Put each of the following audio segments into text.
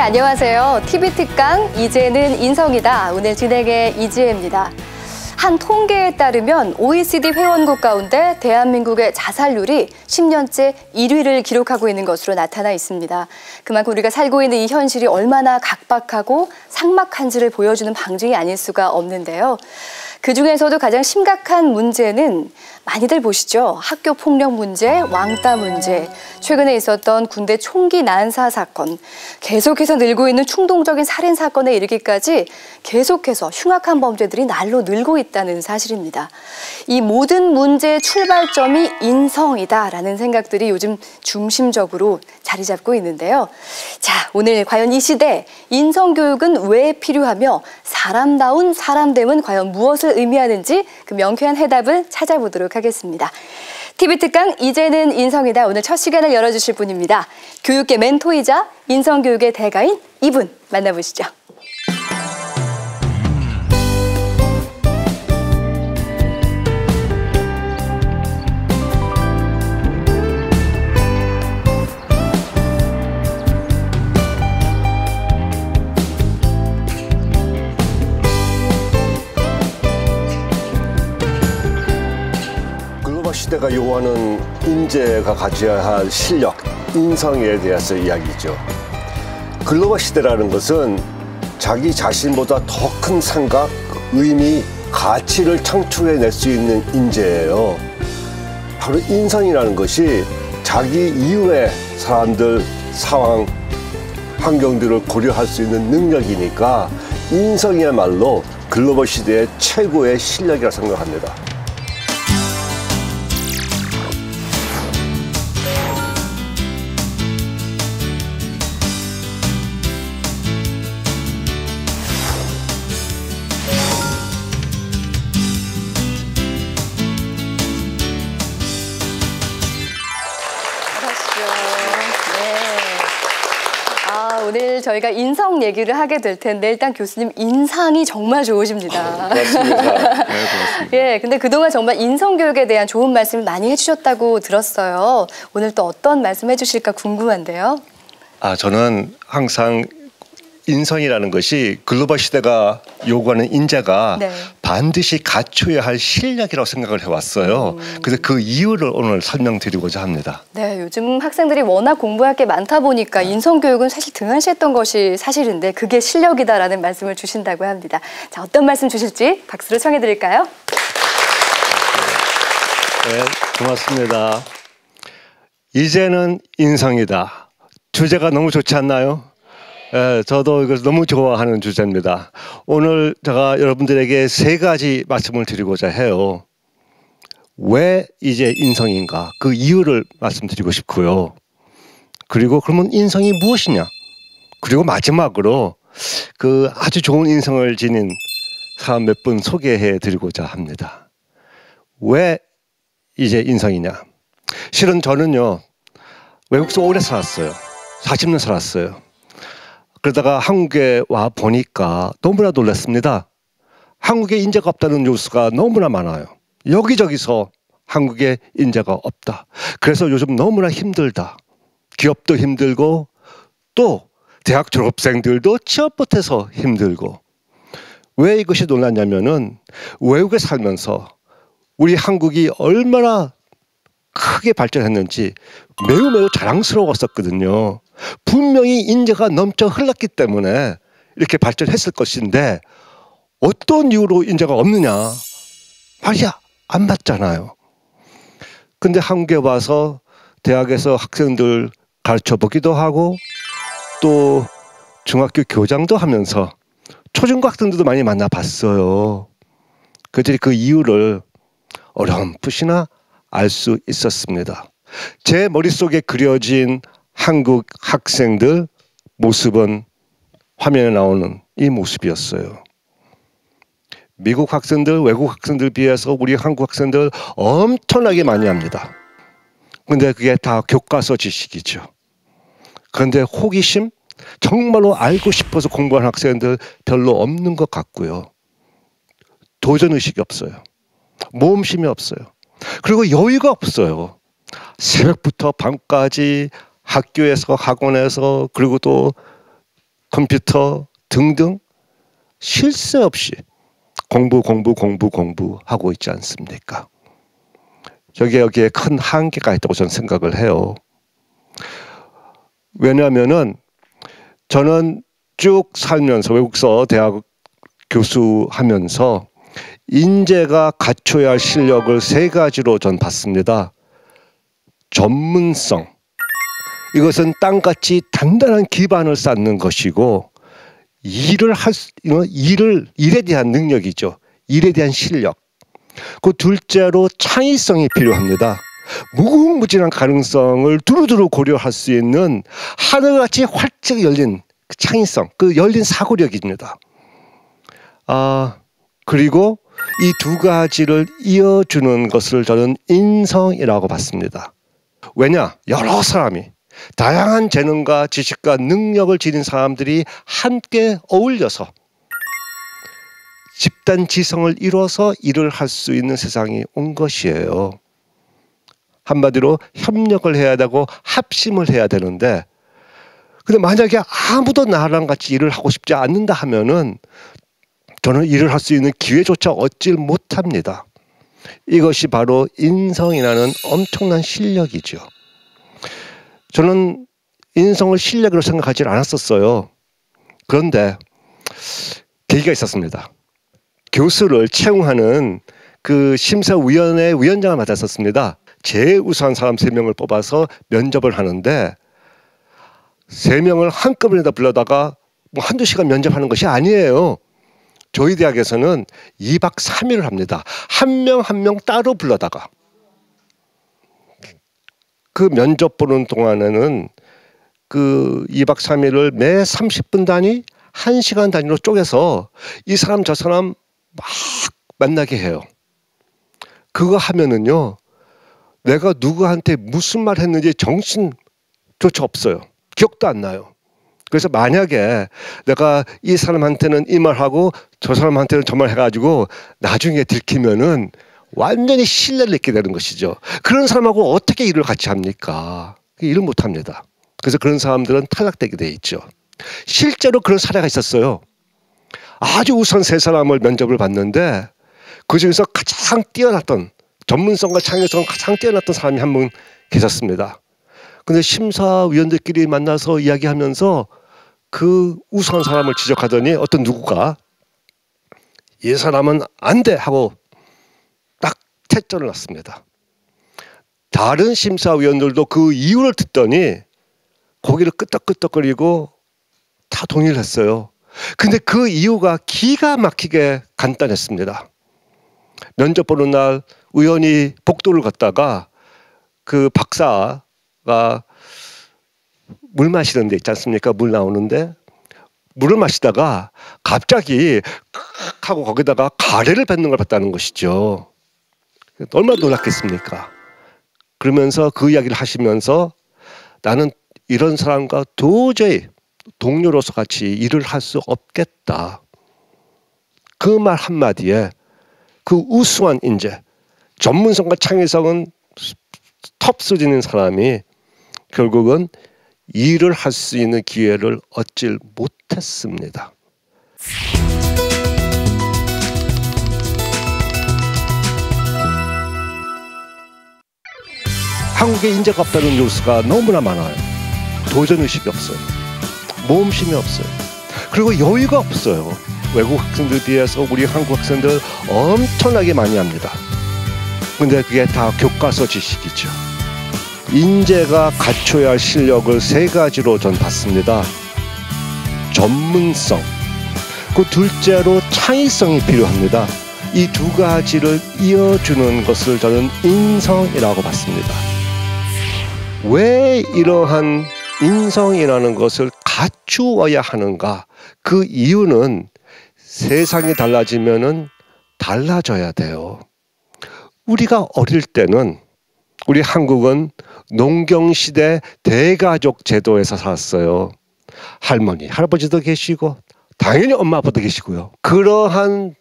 안녕하세요. TV 특강 이제는 인성이다. 오늘 진행의 이지혜입니다. 한 통계에 따르면 OECD 회원국 가운데 대한민국의 자살률이 10년째 1위를 기록하고 있는 것으로 나타나 있습니다. 그만큼 우리가 살고 있는 이 현실이 얼마나 각박하고 삭막한지를 보여주는 방증이 아닐 수가 없는데요. 그중에서도 가장 심각한 문제는 많이들 보시죠. 학교 폭력 문제, 왕따 문제, 최근에 있었던 군대 총기 난사 사건, 계속해서 늘고 있는 충동적인 살인 사건에 이르기까지 계속해서 흉악한 범죄들이 날로 늘고 있다는 사실입니다. 이 모든 문제의 출발점이 인성이다라는 생각들이 요즘 중심적으로 자리 잡고 있는데요. 자, 오늘 과연 이 시대 인성교육은 왜 필요하며 사람다운 사람됨은 과연 무엇을 의미하는지 그 명쾌한 해답을 찾아보도록 하겠습니다. TV 특강 이제는 인성이다. 오늘 첫 시간을 열어주실 분입니다. 교육계 멘토이자 인성교육의 대가인 이분 만나보시죠. 시대가 요구하는 인재가 가져야 할 실력, 인성에 대해서 이야기죠. 글로벌 시대라는 것은 자기 자신보다 더 큰 생각, 의미, 가치를 창출해낼 수 있는 인재예요. 바로 인성이라는 것이 자기 이후의 사람들, 상황, 환경들을 고려할 수 있는 능력이니까 인성이야말로 글로벌 시대의 최고의 실력이라 생각합니다. 오늘 저희가 인성 얘기를 하게 될 텐데 일단 교수님 인상이 정말 좋으십니다. 고맙습니다. 네, 고맙습니다. 예, 근데 그동안 정말 인성교육에 대한 좋은 말씀을 많이 해주셨다고 들었어요. 오늘 또 어떤 말씀 해주실까 궁금한데요. 저는 항상 인성이라는 것이 글로벌 시대가 요구하는 인재가 네. 반드시 갖춰야 할 실력이라고 생각을 해왔어요. 그래서 그 이유를 오늘 설명드리고자 합니다. 네, 요즘 학생들이 워낙 공부할 게 많다 보니까 인성교육은 사실 등한시했던 것이 사실인데 그게 실력이다라는 말씀을 주신다고 합니다. 자, 어떤 말씀 주실지 박수로 청해드릴까요? 네, 고맙습니다. 이제는 인성이다. 주제가 너무 좋지 않나요? 예, 저도 이걸 너무 좋아하는 주제입니다. 오늘 제가 여러분들에게 세 가지 말씀을 드리고자 해요. 왜 이제 인성인가? 그 이유를 말씀드리고 싶고요. 그리고 그러면 인성이 무엇이냐? 그리고 마지막으로 그 아주 좋은 인성을 지닌 사람 몇 분 소개해 드리고자 합니다. 왜 이제 인성이냐? 실은 저는요, 외국에서 오래 살았어요. 40년 살았어요. 그러다가 한국에 와 보니까 너무나 놀랐습니다. 한국에 인재가 없다는 뉴스가 너무나 많아요. 여기저기서 한국에 인재가 없다. 그래서 요즘 너무나 힘들다. 기업도 힘들고 또 대학 졸업생들도 취업 못해서 힘들고. 왜 이것이 놀랐냐면은 외국에 살면서 우리 한국이 얼마나 크게 발전했는지 매우 자랑스러웠었거든요. 분명히 인재가 넘쳐 흘렀기 때문에 이렇게 발전했을 것인데 어떤 이유로 인재가 없느냐? 말이야, 안 맞잖아요. 근데 한국에 와서 대학에서 학생들 가르쳐 보기도 하고 또 중학교 교장도 하면서 초중고 학생들도 많이 만나봤어요. 그들이 그 이유를 어렴풋이나 알 수 있었습니다. 제 머릿속에 그려진 한국 학생들 모습은 화면에 나오는 이 모습이었어요. 미국 학생들, 외국 학생들 비해서 우리 한국 학생들 엄청나게 많이 합니다. 근데 그게 다 교과서 지식이죠. 그런데 호기심? 정말로 알고 싶어서 공부하는 학생들 별로 없는 것 같고요. 도전의식이 없어요. 모험심이 없어요. 그리고 여유가 없어요. 새벽부터 밤까지 학교에서 학원에서 그리고 또 컴퓨터 등등 쉴 새 없이 공부하고 있지 않습니까? 여기에 큰 한계가 있다고 저는 생각을 해요. 왜냐하면은 저는 쭉 살면서 외국서 대학 교수하면서 인재가 갖춰야 할 실력을 세 가지로 전 봤습니다. 전문성. 이것은 땅같이 단단한 기반을 쌓는 것이고 일에 대한 능력이죠. 일에 대한 실력. 그 둘째로 창의성이 필요합니다. 무궁무진한 가능성을 두루두루 고려할 수 있는 하늘같이 활짝 열린 그 창의성, 그 열린 사고력입니다. 그리고 이 두 가지를 이어주는 것을 저는 인성이라고 봤습니다. 왜냐? 여러 사람이 다양한 재능과 지식과 능력을 지닌 사람들이 함께 어울려서 집단 지성을 이뤄서 일을 할 수 있는 세상이 온 것이에요. 한마디로 협력을 해야 되고 합심을 해야 되는데, 근데 만약에 아무도 나랑 같이 일을 하고 싶지 않는다 하면은 저는 일을 할 수 있는 기회조차 얻질 못합니다. 이것이 바로 인성이라는 엄청난 실력이죠. 저는 인성을 실력으로 생각하지 않았었어요. 그런데 계기가 있었습니다. 교수를 채용하는 그 심사위원회 위원장을 맡았었습니다. 제일 우수한 사람 3명을 뽑아서 면접을 하는데 3명을 한꺼번에 다 불러다가 뭐 한두 시간 면접하는 것이 아니에요. 저희 대학에서는 2박 3일을 합니다. 한 명 한 명 따로 불러다가. 그 면접 보는 동안에는 그 2박 3일을 매 30분 단위, 1시간 단위로 쪼개서 이 사람 저 사람 막 만나게 해요. 그거 하면은요, 내가 누구한테 무슨 말 했는지 정신조차 없어요. 기억도 안 나요. 그래서 만약에 내가 이 사람한테는 이 말하고 저 사람한테는 저 말 해가지고 나중에 들키면은 완전히 신뢰를 잃게 되는 것이죠. 그런 사람하고 어떻게 일을 같이 합니까? 일을 못 합니다. 그래서 그런 사람들은 탈락되게 돼 있죠. 실제로 그런 사례가 있었어요. 아주 우수한 3사람을 면접을 봤는데 그중에서 가장 뛰어났던, 전문성과 창의성을 가장 뛰어났던 사람이 한 분 계셨습니다. 근데 심사위원들끼리 만나서 이야기하면서 그 우수한 사람을 지적하더니 어떤 누구가 이 사람은 안 돼 하고 딱 퇴짜를 놨습니다. 다른 심사위원들도 그 이유를 듣더니 고개를 끄덕끄덕거리고 다 동의를 했어요. 근데 그 이유가 기가 막히게 간단했습니다. 면접 보는 날 우연히 복도를 걷다가 그 박사가 물 마시는 데 있지 않습니까? 물 나오는데 물을 마시다가 갑자기 칵 하고 거기다가 가래를 뱉는 걸 봤다는 것이죠. 얼마나 놀랐겠습니까? 그러면서 그 이야기를 하시면서 나는 이런 사람과 도저히 동료로서 같이 일을 할 수 없겠다. 그 말 한마디에 그 우수한 인재, 전문성과 창의성은 톱 수준인 사람이 결국은 일을 할 수 있는 기회를 얻질 못했습니다. 한국에 인재가 없다는 뉴스가 너무나 많아요. 도전의식이 없어요. 모험심이 없어요. 그리고 여유가 없어요. 외국 학생들 비해서 우리 한국 학생들 엄청나게 많이 합니다. 근데 그게 다 교과서 지식이죠. 인재가 갖춰야 할 실력을 3가지로 전 봤습니다. 전문성, 그 둘째로 창의성이 필요합니다. 이 2가지를 이어주는 것을 저는 인성이라고 봤습니다. 왜 이러한 인성이라는 것을 갖추어야 하는가? 그 이유는 세상이 달라지면은 달라져야 돼요. 우리가 어릴 때는 우리 한국은 농경시대 대가족 제도에서 살았어요. 할머니, 할아버지도 계시고 당연히 엄마 아빠도 계시고요. 그러한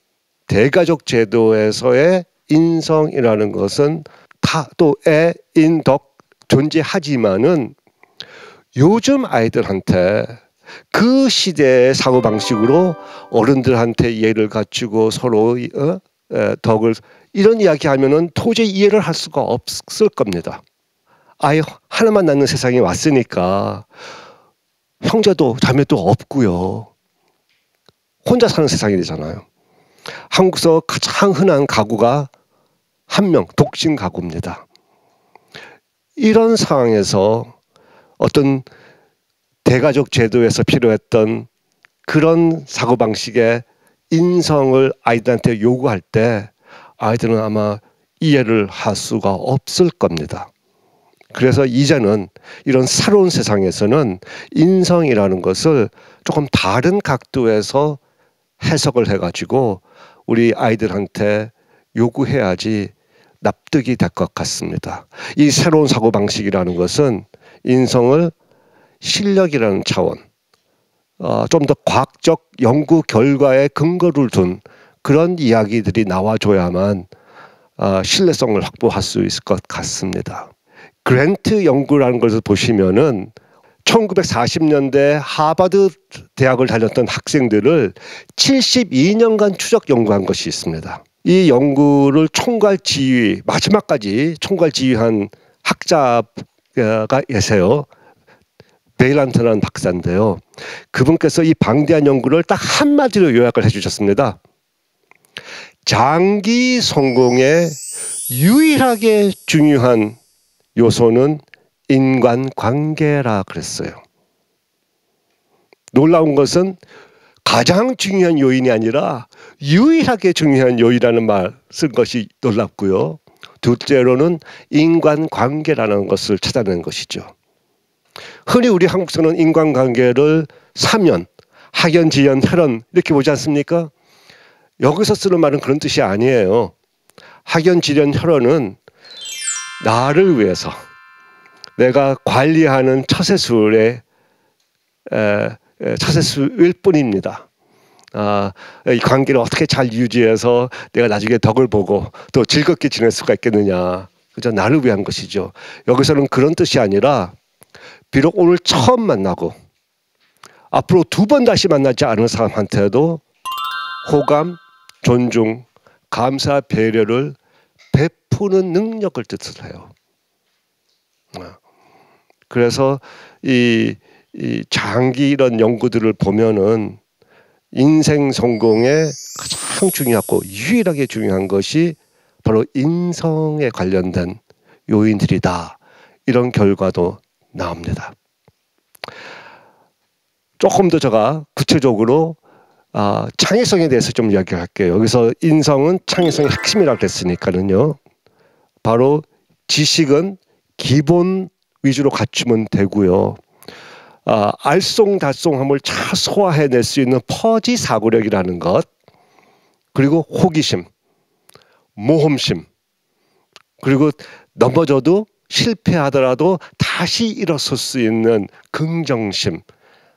대가족 제도에서의 인성이라는 것은 타도의 인덕 존재하지만은 요즘 아이들한테 그 시대의 사고방식으로 어른들한테 이해를 갖추고 서로 덕을 이런 이야기하면은 도저히 이해를 할 수가 없을 겁니다. 아예 하나만 낳는 세상에 왔으니까 형제도 자매도 없고요. 혼자 사는 세상이 되잖아요. 한국에서 가장 흔한 가구가 한 명, 독신 가구입니다. 이런 상황에서 어떤 대가족 제도에서 필요했던 그런 사고방식의 인성을 아이들한테 요구할 때 아이들은 아마 이해를 할 수가 없을 겁니다. 그래서 이제는 이런 새로운 세상에서는 인성이라는 것을 조금 다른 각도에서 해석을 해가지고 우리 아이들한테 요구해야지 납득이 될 것 같습니다. 이 새로운 사고방식이라는 것은 인성을 실력이라는 차원, 좀 더 과학적 연구 결과에 근거를 둔 그런 이야기들이 나와줘야만 신뢰성을 확보할 수 있을 것 같습니다. 그랜트 연구라는 것을 보시면은 1940년대 하버드 대학을 다녔던 학생들을 72년간 추적 연구한 것이 있습니다. 이 연구를 마지막까지 총괄 지휘한 학자가 계세요. 베일란트라는 박사인데요. 그분께서 이 방대한 연구를 딱 한마디로 요약을 해주셨습니다. 장기 성공에 유일하게 중요한 요소는 인간관계라 그랬어요. 놀라운 것은 가장 중요한 요인이 아니라 유일하게 중요한 요인이라는 말 쓴 것이 놀랍고요. 둘째로는 인간관계라는 것을 찾아낸 것이죠. 흔히 우리 한국에서는 인간관계를 사면, 학연, 지연, 혈연 이렇게 보지 않습니까? 여기서 쓰는 말은 그런 뜻이 아니에요. 학연, 지연, 혈연은 나를 위해서 내가 관리하는 처세술의 처세술일 뿐입니다. 이 관계를 어떻게 잘 유지해서 내가 나중에 덕을 보고 또 즐겁게 지낼 수가 있겠느냐. 그저 나를 위한 것이죠. 여기서는 그런 뜻이 아니라 비록 오늘 처음 만나고 앞으로 2번 다시 만나지 않은 사람한테도 호감, 존중, 감사, 배려를 베푸는 능력을 뜻을 해요. 그래서 이 장기 이런 연구들을 보면은 인생 성공에 가장 중요하고 유일하게 중요한 것이 바로 인성에 관련된 요인들이다. 이런 결과도 나옵니다. 조금 더 제가 구체적으로 창의성에 대해서 좀 이야기할게요. 여기서 인성은 창의성의 핵심이라고 그랬으니까는요. 바로 지식은 기본 위주로 갖추면 되고요. 알쏭달쏭함을 잘 소화해낼 수 있는 퍼지 사고력이라는 것, 그리고 호기심, 모험심, 그리고 넘어져도 실패하더라도 다시 일어설 수 있는 긍정심,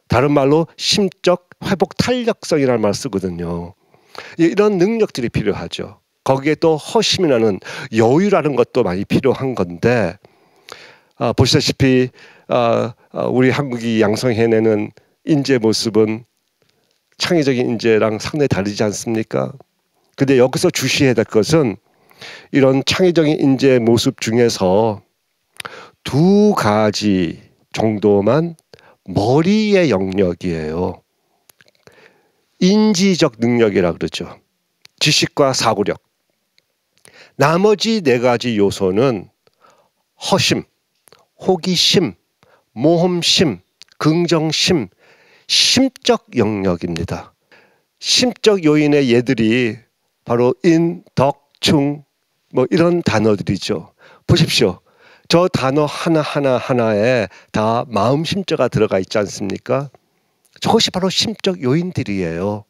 다른 말로 심적 회복 탄력성이라는 말을 쓰거든요. 이런 능력들이 필요하죠. 거기에 또 허심이라는 여유라는 것도 많이 필요한 건데 보시다시피 우리 한국이 양성해내는 인재 모습은 창의적인 인재랑 상당히 다르지 않습니까? 근데 여기서 주시해야 될 것은 이런 창의적인 인재 모습 중에서 2가지 정도만 머리의 영역이에요. 인지적 능력이라 그러죠. 지식과 사고력. 나머지 4가지 요소는 허심, 호기심, 모험심, 긍정심, 심적 영역입니다. 심적 요인의 얘들이 바로 인, 덕, 충 이런 단어들이죠. 보십시오. 저 단어 하나하나에 다 마음 심자가 들어가 있지 않습니까? 저것이 바로 심적 요인들이에요.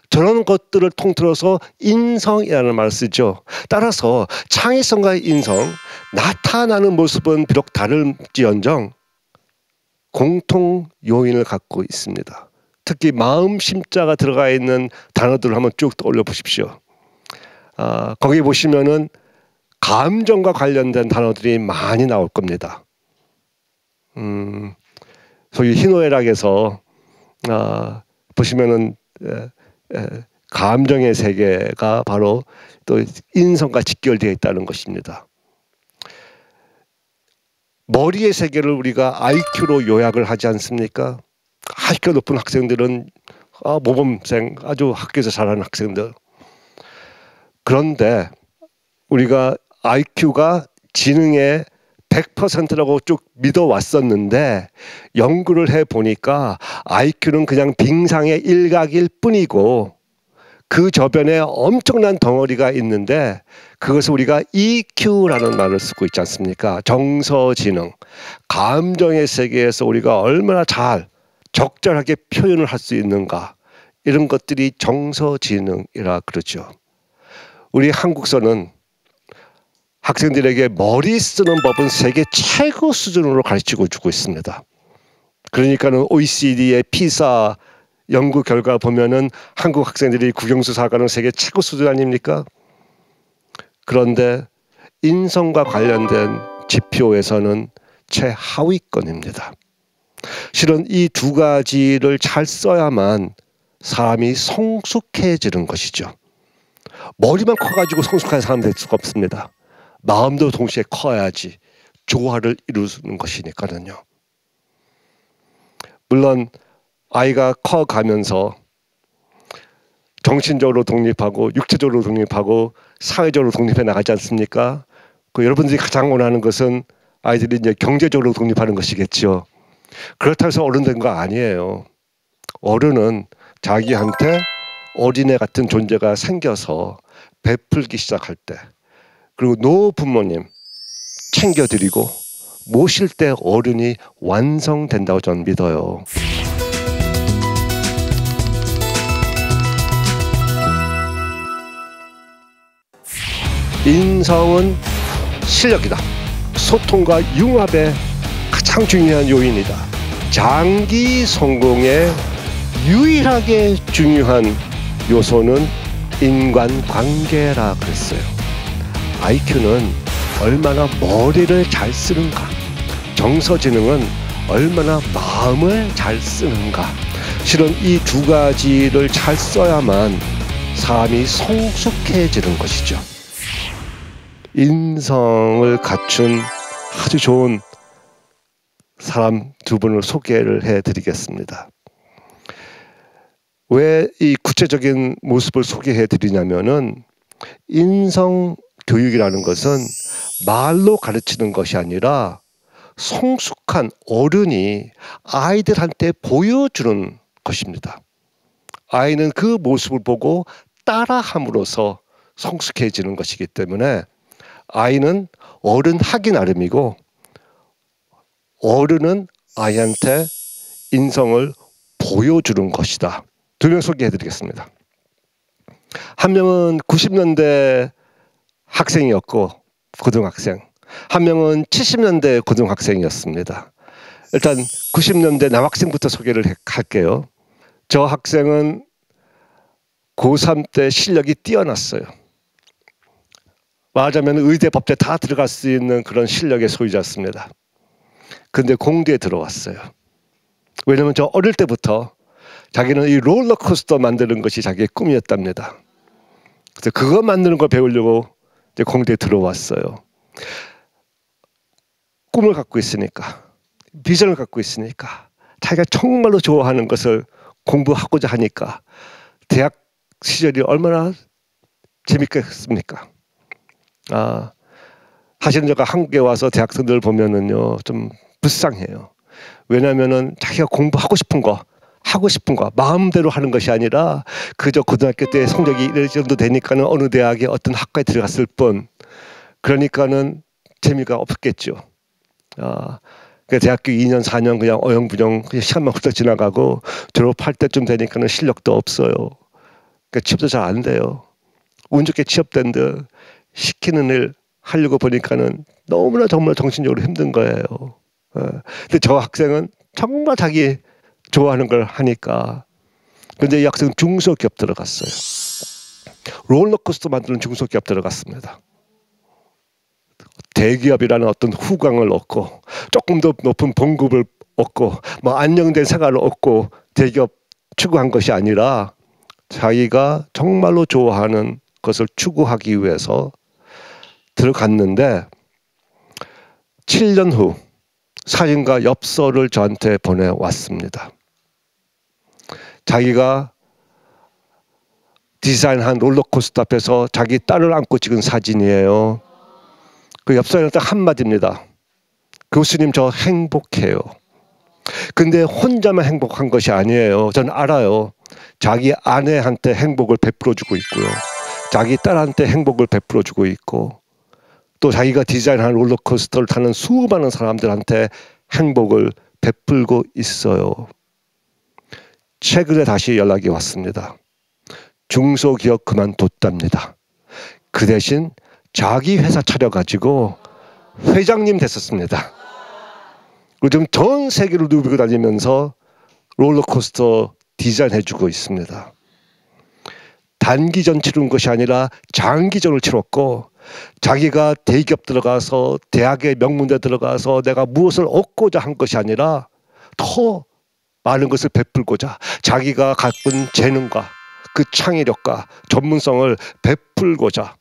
저런 것들을 통틀어서 인성이라는 말을 쓰죠. 따라서 창의성과 인성, 나타나는 모습은 비록 다를지언정 공통 요인을 갖고 있습니다. 특히 마음 심자가 들어가 있는 단어들을 한번 쭉 떠올려 보십시오. 거기 보시면은 감정과 관련된 단어들이 많이 나올 겁니다. 소위 희노애락에서 보시면은 감정의 세계가 바로 또 인성과 직결되어 있다는 것입니다. 머리의 세계를 우리가 IQ로 요약을 하지 않습니까? IQ 높은 학생들은 모범생, 아주 학교에서 잘하는 학생들. 그런데 우리가 IQ가 지능의 100%라고 쭉 믿어왔었는데 연구를 해보니까 IQ는 그냥 빙상의 일각일 뿐이고 그 저변에 엄청난 덩어리가 있는데 그것을 우리가 EQ라는 말을 쓰고 있지 않습니까? 정서지능, 감정의 세계에서 우리가 얼마나 잘 적절하게 표현을 할 수 있는가, 이런 것들이 정서지능이라 그러죠. 우리 한국서는 학생들에게 머리 쓰는 법은 세계 최고 수준으로 가르치고 주고 있습니다. 그러니까는 OECD의 피사 연구 결과 보면은 한국 학생들이 국영수 사과는 세계 최고 수준 아닙니까? 그런데 인성과 관련된 지표에서는 최하위권입니다. 실은 이 두 가지를 잘 써야만 사람이 성숙해지는 것이죠. 머리만 커가지고 성숙한 사람 될 수가 없습니다. 마음도 동시에 커야지 조화를 이루는 것이니까요. 물론 아이가 커가면서 정신적으로 독립하고 육체적으로 독립하고 사회적으로 독립해 나가지 않습니까? 여러분들이 가장 원하는 것은 아이들이 이제 경제적으로 독립하는 것이겠죠. 그렇다고 해서 어른 된 거 아니에요. 어른은 자기한테 어린애 같은 존재가 생겨서 베풀기 시작할 때, 그리고 노부모님 챙겨드리고 모실 때 어른이 완성된다고 저는 믿어요. 인성은 실력이다. 소통과 융합의 가장 중요한 요인이다. 장기 성공에 유일하게 중요한 요소는 인간관계라 그랬어요. IQ는 얼마나 머리를 잘 쓰는가, 정서지능은 얼마나 마음을 잘 쓰는가. 실은 이 두 가지를 잘 써야만 사람이 성숙해지는 것이죠. 인성을 갖춘 아주 좋은 사람 두 분을 소개를 해드리겠습니다. 왜 이 구체적인 모습을 소개해 드리냐면은 인성 교육이라는 것은 말로 가르치는 것이 아니라 성숙한 어른이 아이들한테 보여주는 것입니다. 아이는 그 모습을 보고 따라함으로써 성숙해지는 것이기 때문에 아이는 어른 하기 나름이고 어른은 아이한테 인성을 보여주는 것이다. 두 명 소개해드리겠습니다. 한 명은 90년대 학생이었고 고등학생, 한 명은 70년대 고등학생이었습니다. 일단 90년대 남학생부터 소개를 할게요. 저 학생은 고3 때 실력이 뛰어났어요. 말하자면 의대, 법대 다 들어갈 수 있는 그런 실력의 소유자였습니다. 근데 공대에 들어왔어요. 왜냐면 저 어릴 때부터 자기는 이 롤러코스터 만드는 것이 자기의 꿈이었답니다. 그래서 그거 만드는 걸 배우려고 이제 공대에 들어왔어요. 꿈을 갖고 있으니까, 비전을 갖고 있으니까, 자기가 정말로 좋아하는 것을 공부하고자 하니까 대학 시절이 얼마나 재밌겠습니까? 사실은 제가 한국에 와서 대학생들 보면은요 좀 불쌍해요. 왜냐면은 자기가 공부하고 싶은 거, 하고 싶은 거 마음대로 하는 것이 아니라 그저 고등학교 때 성적이 이럴 정도 되니까는 어느 대학에 어떤 학과에 들어갔을 뿐, 그러니까는 재미가 없겠죠. 대학교 2년 4년 그냥 어영부영 그냥 시간만 훌쩍 지나가고 졸업할 때쯤 되니까는 실력도 없어요. 그러니까 취업도 잘 안 돼요. 운 좋게 취업된 듯 시키는 일 하려고 보니까는 너무나 정말 정신적으로 힘든 거예요. 근데 저 학생은 정말 자기 좋아하는 걸 하니까. 근데 이 학생은 중소기업 들어갔어요. 롤러코스터 만드는 중소기업 들어갔습니다. 대기업이라는 어떤 후광을 얻고 조금 더 높은 봉급을 얻고 뭐 안정된 생활을 얻고 대기업 추구한 것이 아니라 자기가 정말로 좋아하는 것을 추구하기 위해서 들어갔는데 7년 후 사진과 엽서를 저한테 보내왔습니다. 자기가 디자인한 롤러코스터 앞에서 자기 딸을 안고 찍은 사진이에요. 그 엽서에는 딱 한마디입니다. 교수님, 저 행복해요. 근데 혼자만 행복한 것이 아니에요. 저는 알아요. 자기 아내한테 행복을 베풀어주고 있고요. 자기 딸한테 행복을 베풀어주고 있고 또 자기가 디자인한 롤러코스터를 타는 수많은 사람들한테 행복을 베풀고 있어요. 최근에 다시 연락이 왔습니다. 중소기업 그만뒀답니다. 그 대신 자기 회사 차려가지고 회장님 됐었습니다. 요즘 전 세계를 누비고 다니면서 롤러코스터 디자인해주고 있습니다. 단기전 치른 것이 아니라 장기전을 치렀고 자기가 대기업 들어가서 대학의 명문대 들어가서 내가 무엇을 얻고자 한 것이 아니라 더 많은 것을 베풀고자 자기가 갖은 재능과 그 창의력과 전문성을 베풀고자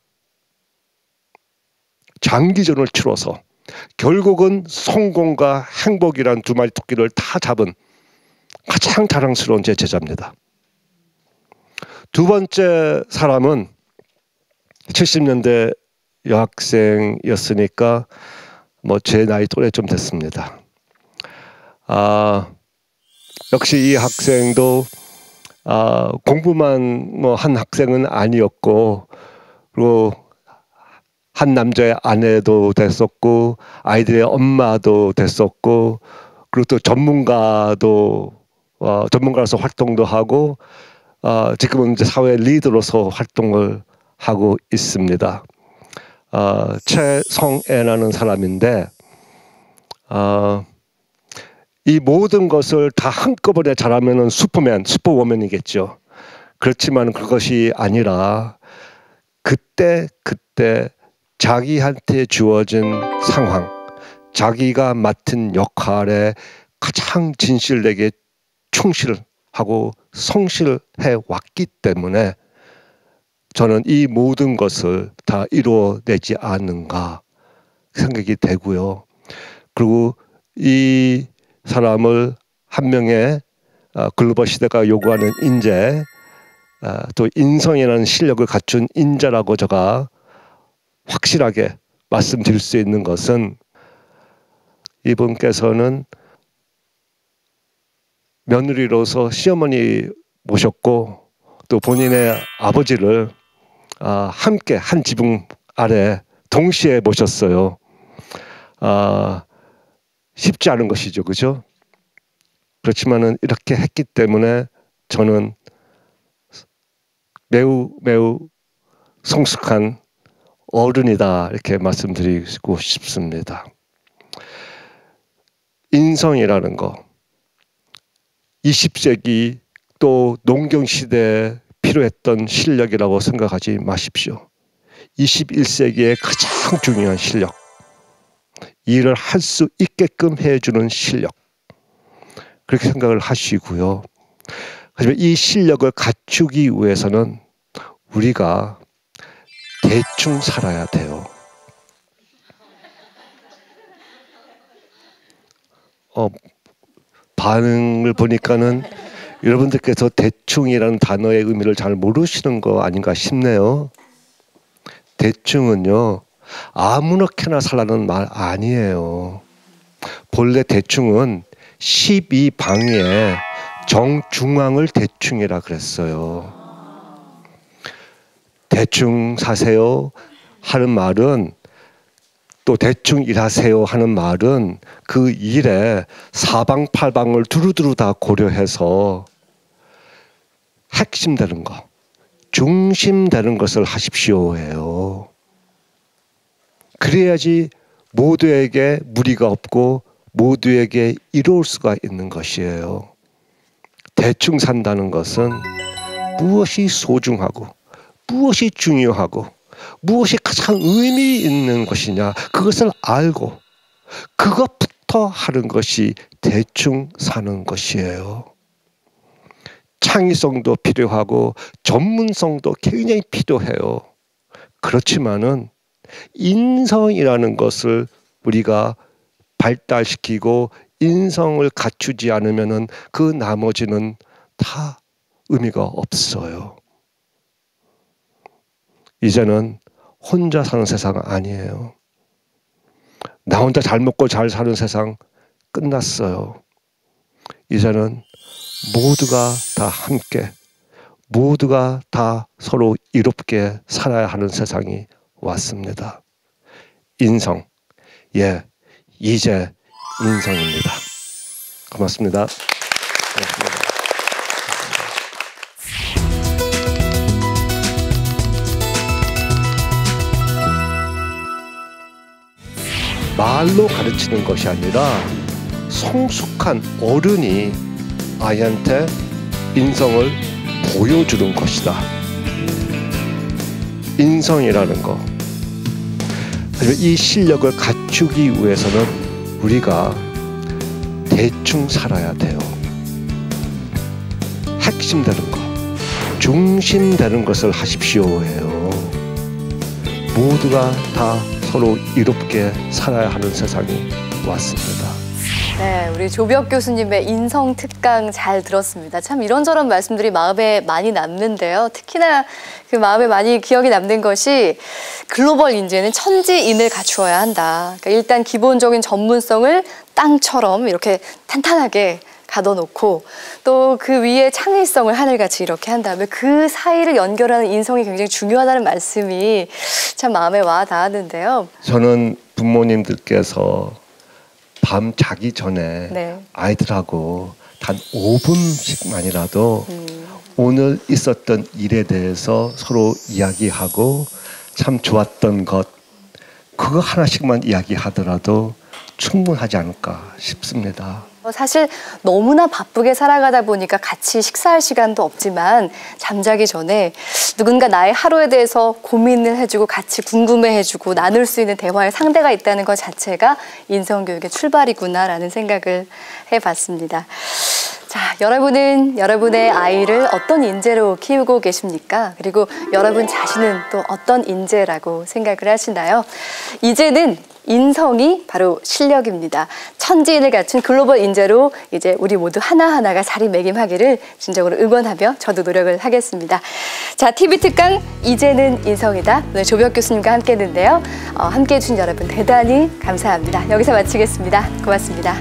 장기전을 치러서 결국은 성공과 행복이란 두 마리 토끼를 다 잡은 가장 자랑스러운 제 제자입니다. 두 번째 사람은 70년대 여학생이었으니까 뭐 제 나이 또래 좀 됐습니다. 역시 이 학생도 공부만 뭐 한 학생은 아니었고 그리고 한 남자의 아내도 됐었고 아이들의 엄마도 됐었고 그리고 또 전문가로서 활동도 하고 지금은 이제 사회 리더로서 활동을 하고 있습니다. 최성애라는 사람인데 이 모든 것을 다 한꺼번에 잘하면은 슈퍼맨, 슈퍼워맨이겠죠. 그렇지만 그것이 아니라 그때 자기한테 주어진 상황, 자기가 맡은 역할에 가장 진실되게 충실하고 성실해 왔기 때문에 저는 이 모든 것을 다 이루어내지 않는가 생각이 되고요. 그리고 이 사람을 한 명의 글로벌 시대가 요구하는 인재, 또 인성이라는 실력을 갖춘 인재라고 제가 확실하게 말씀드릴 수 있는 것은 이분께서는 며느리로서 시어머니 모셨고 또 본인의 아버지를 함께 한 지붕 아래 동시에 모셨어요. 쉽지 않은 것이죠, 그죠? 그렇지만은 이렇게 했기 때문에 저는 매우 성숙한 어른이다 이렇게 말씀드리고 싶습니다. 인성이라는 거 20세기 또 농경시대에 필요했던 실력이라고 생각하지 마십시오. 21세기의 가장 중요한 실력, 일을 할 수 있게끔 해주는 실력, 그렇게 생각을 하시고요. 하지만 이 실력을 갖추기 위해서는 우리가 대충 살아야 돼요. 반응을 보니까는 여러분들께서 대충이라는 단어의 의미를 잘 모르시는 거 아닌가 싶네요. 대충은요, 아무렇게나 살라는 말 아니에요. 본래 대충은 12방위에 정중앙을 대충이라 그랬어요. 대충 사세요 하는 말은 또 대충 일하세요 하는 말은 그 일에 사방팔방을 두루두루 다 고려해서 핵심되는 것, 중심되는 것을 하십시오예요. 그래야지 모두에게 무리가 없고 모두에게 이로울 수가 있는 것이에요. 대충 산다는 것은 무엇이 소중하고 무엇이 중요하고 무엇이 가장 의미 있는 것이냐 그것을 알고 그것부터 하는 것이 대충 사는 것이에요. 창의성도 필요하고 전문성도 굉장히 필요해요. 그렇지만은 인성이라는 것을 우리가 발달시키고 인성을 갖추지 않으면은 그 나머지는 다 의미가 없어요. 이제는 혼자 사는 세상 아니에요. 나 혼자 잘 먹고 잘 사는 세상 끝났어요. 이제는 모두가 다 함께, 모두가 다 서로 이롭게 살아야 하는 세상이 왔습니다. 인성, 예, 이제 인성입니다. 고맙습니다. 고맙습니다. 말로 가르치는 것이 아니라 성숙한 어른이 아이한테 인성을 보여주는 것이다. 인성이라는 거. 이 실력을 갖추기 위해서는 우리가 대충 살아야 돼요. 핵심되는 것, 중심되는 것을 하십시오예요. 모두가 다 서로 이롭게 살아야 하는 세상이 왔습니다. 네, 우리 조비혁 교수님의 인성 특강 잘 들었습니다. 참 이런저런 말씀들이 마음에 많이 남는데요. 특히나 그 마음에 많이 기억이 남는 것이 글로벌 인재는 천지인을 갖추어야 한다. 그러니까 일단 기본적인 전문성을 땅처럼 이렇게 탄탄하게 가둬놓고 또 그 위에 창의성을 하늘같이 이렇게 한 다음에 그 사이를 연결하는 인성이 굉장히 중요하다는 말씀이 참 마음에 와 닿았는데요. 저는 부모님들께서 밤 자기 전에 네. 아이들하고 단 5분씩만이라도 오늘 있었던 일에 대해서 서로 이야기하고 참 좋았던 것 그거 하나씩만 이야기하더라도 충분하지 않을까 싶습니다. 사실 너무나 바쁘게 살아가다 보니까 같이 식사할 시간도 없지만 잠자기 전에 누군가 나의 하루에 대해서 고민을 해주고 같이 궁금해해주고 나눌 수 있는 대화의 상대가 있다는 것 자체가 인성교육의 출발이구나라는 생각을 해봤습니다. 자, 여러분은 여러분의 아이를 어떤 인재로 키우고 계십니까? 그리고 여러분 자신은 또 어떤 인재라고 생각을 하시나요? 이제는 인성이 바로 실력입니다. 천지인을 갖춘 글로벌 인재로 이제 우리 모두 하나하나가 자리매김하기를 진정으로 응원하며 저도 노력을 하겠습니다. 자, TV 특강 이제는 인성이다. 오늘 조비혁 교수님과 함께 했는데요. 함께해 주신 여러분 대단히 감사합니다. 여기서 마치겠습니다. 고맙습니다.